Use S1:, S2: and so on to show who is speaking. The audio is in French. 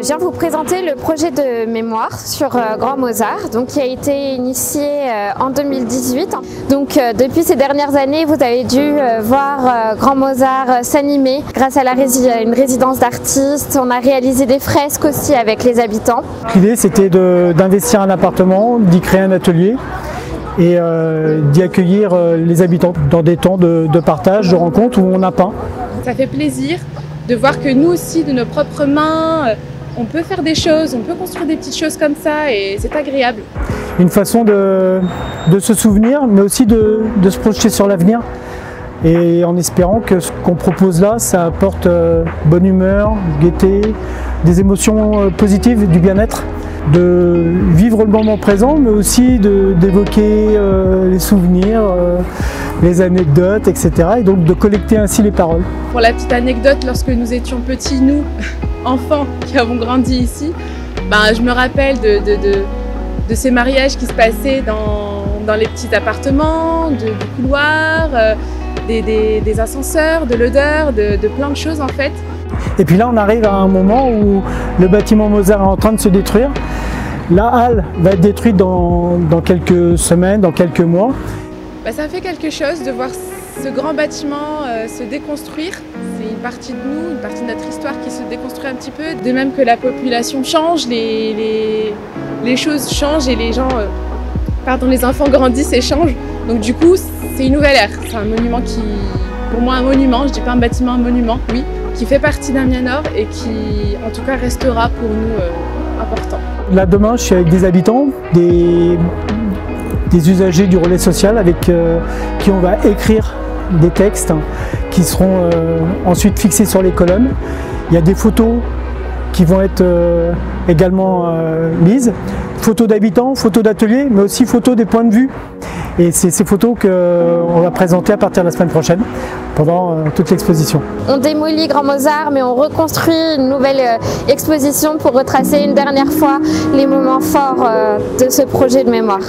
S1: Je viens vous présenter le projet de mémoire sur Grand Mozart, donc, qui a été initié en 2018. Donc, depuis ces dernières années, vous avez dû voir Grand Mozart s'animer grâce à une résidence d'artistes. On a réalisé des fresques aussi avec les habitants.
S2: L'idée, c'était d'investir un appartement, d'y créer un atelier et d'y accueillir les habitants dans des temps de partage, de rencontres où on a peint.
S3: Ça fait plaisir de voir que nous aussi, de nos propres mains, on peut faire des choses, on peut construire des petites choses comme ça et c'est agréable.
S2: Une façon de se souvenir, mais aussi de se projeter sur l'avenir. Et en espérant que ce qu'on propose là, ça apporte bonne humeur, gaieté, des émotions positives, du bien-être, de vivre le moment présent, mais aussi d'évoquer les souvenirs, les anecdotes, etc. Et donc de collecter ainsi les paroles.
S3: Pour la petite anecdote, lorsque nous étions petits, nous, enfants qui avons grandi ici, je me rappelle de ces mariages qui se passaient dans les petits appartements, du couloir, des ascenseurs, de l'odeur, de plein de choses en fait.
S2: Et puis là on arrive à un moment où le bâtiment Mozart est en train de se détruire. La halle va être détruite dans quelques semaines, dans quelques mois.
S3: Ça me fait quelque chose de voir ce grand bâtiment se déconstruire. C'est une partie de nous, une partie de notre histoire qui se déconstruit un petit peu. De même que la population change, les choses changent et les enfants grandissent et changent. Donc du coup, c'est une nouvelle ère. C'est un monument pour moi un monument, je dis pas un bâtiment, un monument, oui, qui fait partie d'Amiens Nord et qui en tout cas restera pour nous important.
S2: Là demain, je suis avec des habitants, des usagers du relais social avec qui on va écrire des textes qui seront ensuite fixés sur les colonnes. Il y a des photos qui vont être également mises, photos d'habitants, photos d'ateliers, mais aussi photos des points de vue. Et c'est ces photos qu'on va présenter à partir de la semaine prochaine pendant toute l'exposition.
S1: On démolit Grand Mozart, mais on reconstruit une nouvelle exposition pour retracer une dernière fois les moments forts de ce projet de mémoire.